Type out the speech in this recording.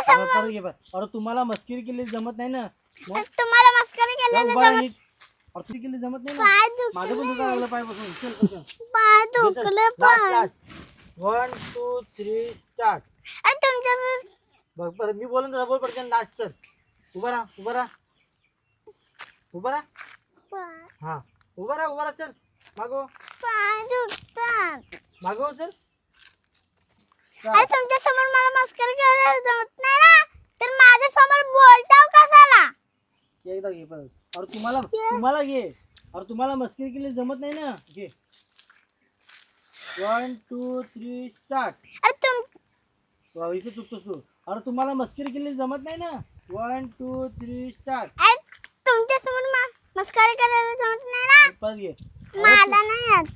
परत घे अरे तुम्हाला मस्करी केली जमत नाही ना तुम्हाला मस्करी केलेलं जमत अरे केली जमत नाही ना पाय माझं पण दुखले दुकान लागलं पाय बसून चल पाय दुखले पाय 1 2 3 स्टार्ट अरे तुमच्या बघ परत मी बोलून बोल पडते लास्ट चल उभा राहा हा उभा राहा चल मागो पाय दुखतात मागो चल अरे तुमच्या समोर मला मस्करी करायला जमत नाही ना तर माझ्या समोर बोलताव कशाला एकदा घे परत अरे तुम्हाला घे अरे तुम्हाला मस्करी केली जमत नाही ना घे 1 2 3 स्टार्ट अरे तुम इथे चुकतोस तू अरे तुम्हाला मस्करी केली जमत नाही ना 1 2 3 स्टार्ट अरे तुमच्या समोर मस्करी करायला जमत नाही ना परत घे मला नाही येत